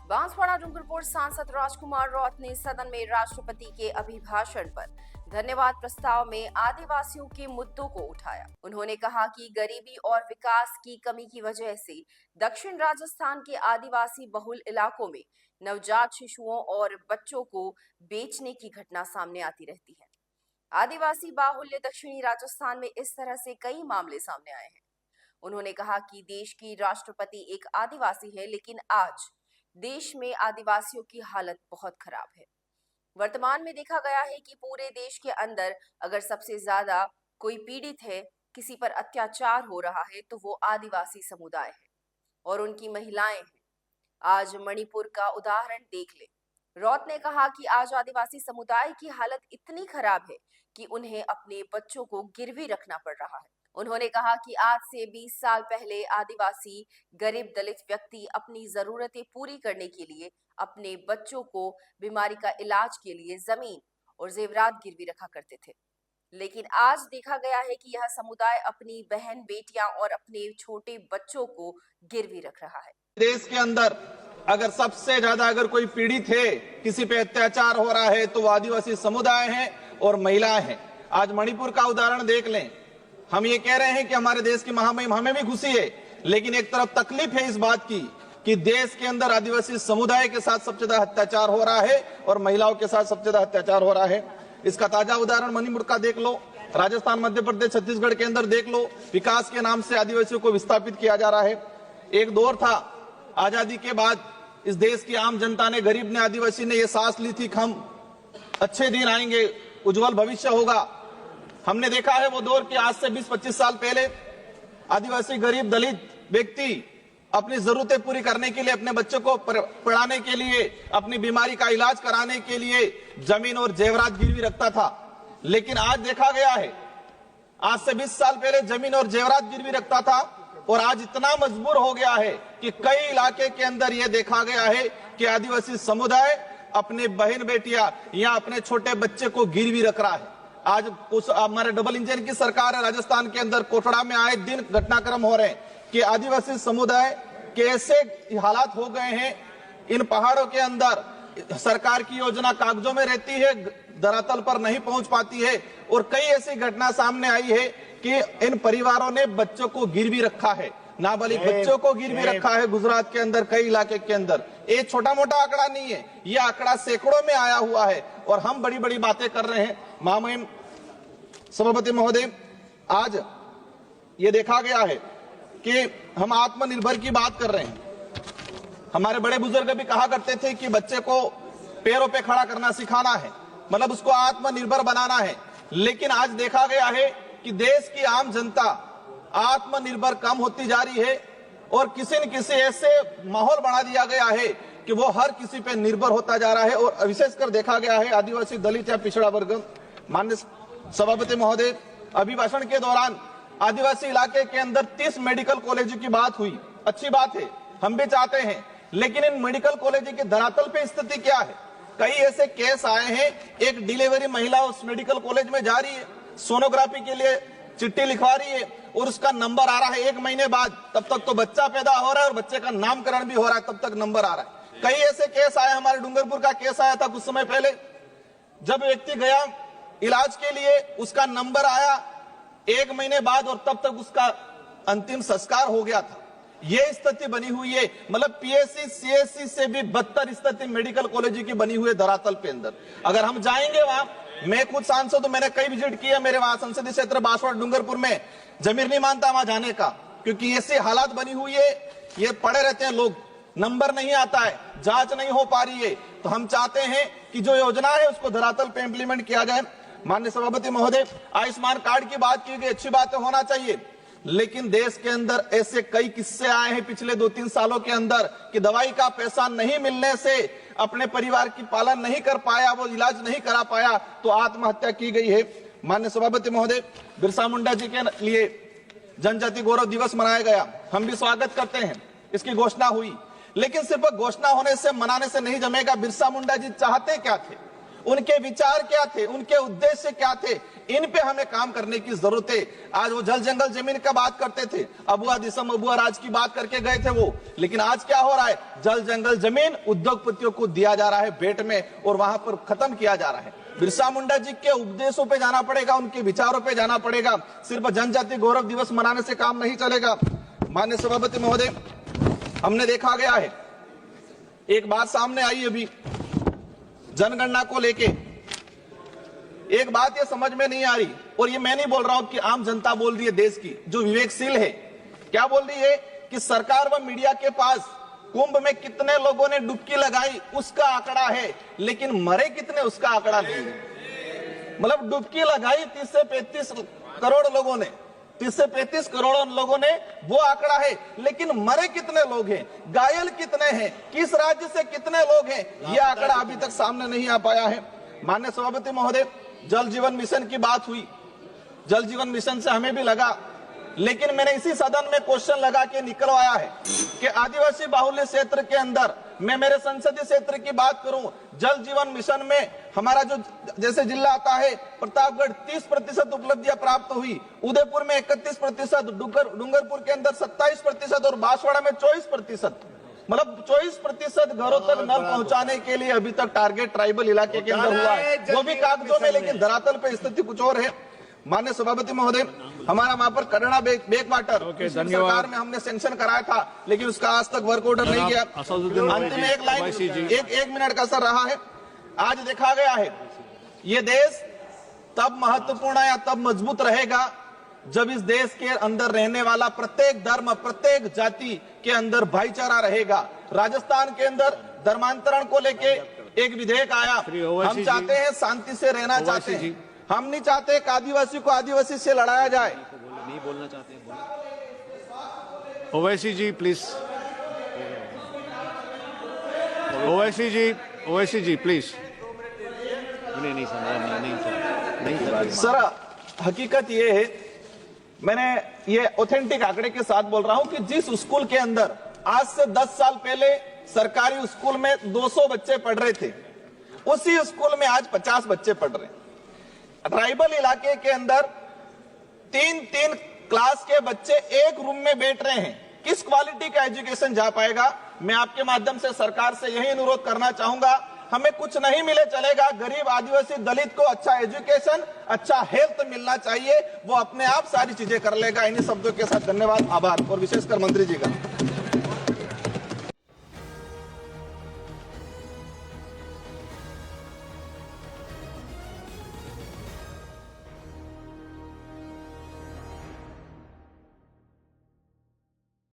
बांसवाड़ा डूंगरपुर सांसद राजकुमार रौत ने सदन में राष्ट्रपति के अभिभाषण पर धन्यवाद प्रस्ताव में आदिवासियों के मुद्दों को उठाया। उन्होंने कहा कि गरीबी और विकास की कमी की वजह से दक्षिण राजस्थान के आदिवासी बहुल इलाकों में नवजात शिशुओं और बच्चों को बेचने की घटना सामने आती रहती है। आदिवासी बाहुल्य दक्षिणी राजस्थान में इस तरह से कई मामले सामने आए हैं। उन्होंने कहा कि देश की राष्ट्रपति एक आदिवासी है, लेकिन आज देश में आदिवासियों की हालत बहुत खराब है। वर्तमान में देखा गया है कि पूरे देश के अंदर अगर सबसे ज्यादा कोई पीड़ित है, किसी पर अत्याचार हो रहा है, तो वो आदिवासी समुदाय है और उनकी महिलाएं हैं। आज मणिपुर का उदाहरण देख ले। रौत ने कहा कि आज आदिवासी समुदाय की हालत इतनी खराब है कि उन्हें अपने बच्चों को गिरवी रखना पड़ रहा है। उन्होंने कहा कि आज से 20 साल पहले आदिवासी गरीब दलित व्यक्ति अपनी जरूरतें पूरी करने के लिए अपने बच्चों को बीमारी का इलाज के लिए जमीन और जेवरात गिरवी रखा करते थे, लेकिन आज देखा गया है कि यह समुदाय अपनी बहन बेटियां और अपने छोटे बच्चों को गिरवी रख रहा है। देश के अंदर अगर सबसे ज्यादा अगर कोई पीड़ित है, किसी पे अत्याचार हो रहा है, तो वो आदिवासी समुदाय है और महिलाएं हैं। आज मणिपुर का उदाहरण देख लें। हम ये कह रहे हैं कि हमारे देश की महामहिम, हमें भी खुशी है, लेकिन एक तरफ तकलीफ है इस बात की कि देश के अंदर आदिवासी समुदाय के साथ सबसे ज्यादा अत्याचार हो रहा है और महिलाओं के साथ सबसे ज्यादा अत्याचार हो रहा है। इसका ताजा उदाहरण मणिपुर का देख लो, राजस्थान, मध्य प्रदेश, छत्तीसगढ़ के अंदर देख लो। विकास के नाम से आदिवासियों को विस्थापित किया जा रहा है। एक दौर था आजादी के बाद, इस देश की आम जनता ने, गरीब ने, आदिवासी ने ये सांस ली थी कि हम अच्छे दिन आएंगे, उज्जवल भविष्य होगा। हमने देखा है वो दौर कि आज से 20-25 साल पहले आदिवासी गरीब दलित व्यक्ति अपनी जरूरतें पूरी करने के लिए, अपने बच्चों को पढ़ाने के लिए, अपनी बीमारी का इलाज कराने के लिए जमीन और जेवरात गिरवी रखता था। लेकिन आज देखा गया है, आज से 20 साल पहले जमीन और जेवरात गिरवी रखता था और आज इतना मजबूर हो गया है कि कई इलाके के अंदर यह देखा गया है कि आदिवासी समुदाय अपने बहन बेटियां या अपने छोटे बच्चे को गिरवी रख रहा है। आज कुछ हमारे डबल इंजन की सरकार है, राजस्थान के अंदर कोटड़ा में आए दिन घटनाक्रम हो रहे हैं कि आदिवासी समुदाय के ऐसे हालात हो गए हैं, इन पहाड़ों के अंदर सरकार की योजना कागजों में रहती है, धरातल पर नहीं पहुंच पाती है। और कई ऐसी घटना सामने आई है कि इन परिवारों ने बच्चों को गिरवी रखा है, नाबालिग बच्चों को गिरवी रखा है गुजरात के अंदर, कई इलाके के अंदर। ये छोटा मोटा आंकड़ा नहीं है, ये आंकड़ा सैकड़ों में आया हुआ है और हम बड़ी बड़ी बातें कर रहे हैं। महामहिम सभापति महोदय, आज ये देखा गया है कि हम आत्मनिर्भर की बात कर रहे हैं। हमारे बड़े बुजुर्ग भी कहा करते थे कि बच्चे को पैरों पे खड़ा करना सिखाना है, मतलब उसको आत्मनिर्भर बनाना है। लेकिन आज देखा गया है कि देश की आम जनता आत्मनिर्भर कम होती जा रही है और किसी न किसी ऐसे माहौल बना दिया गया है कि वो हर किसी पे निर्भर होता जा रहा है। और विशेषकर देखा गया है आदिवासी, दलित या पिछड़ा वर्ग। माननीय सभापति महोदय, अभिभाषण के दौरान आदिवासी इलाके के अंदर 30 मेडिकल कॉलेज की बात हुई। अच्छी बात है, हम भी चाहते हैं, लेकिन इन मेडिकल कॉलेज की धरातल पे स्थिति क्या है? कई ऐसे केस आए हैं, एक डिलीवरी महिला उस मेडिकल कॉलेज में जा रही है, सोनोग्राफी के लिए चिट्ठी लिखवा रही है और उसका नंबर आ रहा है 1 महीने बाद, तब तक तो बच्चा पैदा हो रहा है और बच्चे का नामकरण भी हो रहा है, तब तक नंबर आ रहा है। कई ऐसे केस आए, हमारे डूंगरपुर का केस आया था कुछ समय पहले, जब व्यक्ति गया इलाज के लिए, उसका नंबर आया 1 महीने बाद और तब तक उसका अंतिम संस्कार हो गया था। ये स्थिति बनी हुई है, मतलब पीएससी सीएससी से भी बदतर स्थिति मेडिकल कॉलेज की बनी हुई है धरातल पे अंदर। अगर हम जाएंगे वहां, मैं खुद सांसद हूं, मैंने कई विजिट किया, मेरे वहां संसदीय क्षेत्र बांसवाड़ा डूंगरपुर में जमीर नहीं मानता वहां जाने का, क्योंकि ऐसी हालात बनी हुई है। ये पड़े रहते हैं लोग, नंबर नहीं आता है, जांच नहीं हो पा रही है। तो हम चाहते हैं कि जो योजना है उसको धरातल पे इंप्लीमेंट किया जाए। माननीय सभापति महोदय, आयुष्मान कार्ड की बात की गई, अच्छी बात होना चाहिए, लेकिन देश के अंदर ऐसे कई किस्से आए हैं पिछले 2-3 सालों के अंदर कि दवाई का पैसा नहीं मिलने से अपने परिवार की पालन नहीं कर पाया, वो इलाज नहीं करा पाया, तो आत्महत्या की गई है। माननीय सभापति महोदय, बिरसा मुंडा जी के लिए जनजाति गौरव दिवस मनाया गया, हम भी स्वागत करते हैं, इसकी घोषणा हुई, लेकिन सिर्फ घोषणा होने से, मनाने से नहीं जमेगा। बिरसा मुंडा जी चाहते क्या थे, उनके विचार क्या थे, उनके उद्देश्य क्या थे, इन पे हमें काम करने की जरूरत है। आज वो जल जंगल जमीन का बात करते थे, अबुआ दिसम अबुआ राज की बात करके गए थे वो, लेकिन आज क्या हो रहा है, जल जंगल जमीन उद्योगपतियों को दिया जा रहा है भेंट में और वहां पर खत्म किया जा रहा है। बिरसा मुंडा जी के उपदेशों पे जाना पड़ेगा, उनके विचारों पे जाना पड़ेगा। सिर्फ जनजातीय गौरव दिवस मनाने से काम नहीं चलेगा। माननीय सभापति महोदय, हमने देखा गया है, एक बात सामने आई अभी जनगणना को लेके, एक बात ये समझ में नहीं आ रही, और ये मैं नहीं बोल रहा हूं कि आम जनता बोल रही है, देश की जो विवेकशील है, क्या बोल रही है कि सरकार व मीडिया के पास कुंभ में कितने लोगों ने डुबकी लगाई उसका आंकड़ा है, लेकिन मरे कितने उसका आंकड़ा नहीं है। मतलब डुबकी लगाई 30 से 35 करोड़ लोगों ने, 30 से 35 करोड़ लोगों ने, वो आंकड़ा है, लेकिन मरे कितने लोग हैं, घायल कितने हैं, किस राज्य से कितने लोग हैं, यह आंकड़ा अभी तक सामने नहीं आ पाया है। माननीय सभापति महोदय, जल जीवन मिशन की बात हुई, जल जीवन मिशन से हमें भी लगा, लेकिन मैंने इसी सदन में क्वेश्चन लगा के निकलवाया है कि आदिवासी बाहुल्य क्षेत्र के अंदर, मैं मेरे संसदीय क्षेत्र की बात करूं, जल जीवन मिशन में हमारा जो जैसे जिला आता है प्रतापगढ़ 30% उपलब्धियां प्राप्त हुई, उदयपुर में 31%, डूंगरपुर के अंदर 27% और बांसवाड़ा में 24%। मतलब 24% घरों तक नल पहुंचाने के लिए अभी तक टारगेट ट्राइबल इलाके के अंदर हुआ है, वो भी कागजों में, लेकिन धरातल पे स्थिति कुछ और है। माननीय सभापति महोदय, हमारा वहां पर करणा बैक वाटर सरकार में हमने सेंक्शन कराया था, लेकिन उसका आज तक वर्क ऑर्डर नहीं किया। अंतिम एक लाइन, एक मिनट का सर रहा है। आज देखा गया है, ये देश तब महत्वपूर्ण या तब मजबूत रहेगा जब इस देश के अंदर रहने वाला प्रत्येक धर्म, प्रत्येक जाति के अंदर भाईचारा रहेगा। राजस्थान के अंदर धर्मांतरण को लेके एक विधेयक आया, हम चाहते हैं शांति से रहना चाहते हैं, हम नहीं चाहते कि आदिवासी को आदिवासी से लड़ाया जाए। नहीं बोलना चाहते हैं, ओवैसी जी प्लीज, ओवैसी जी प्लीज। नहीं सर, हकीकत ये है, मैंने ये ऑथेंटिक आंकड़े के साथ बोल रहा हूं कि जिस स्कूल के अंदर आज से 10 साल पहले सरकारी स्कूल में 200 बच्चे पढ़ रहे थे, उसी स्कूल में आज 50 बच्चे पढ़ रहे हैं। ट्राइबल इलाके के अंदर 3-3 क्लास के बच्चे एक रूम में बैठ रहे हैं, किस क्वालिटी का एजुकेशन जा पाएगा। मैं आपके माध्यम से सरकार से यही अनुरोध करना चाहूंगा, हमें कुछ नहीं मिले चलेगा, गरीब आदिवासी दलित को अच्छा एजुकेशन, अच्छा हेल्थ मिलना चाहिए, वो अपने आप सारी चीजें कर लेगा। इन्हीं शब्दों के साथ धन्यवाद, आभार, और विशेषकर मंत्री जी का।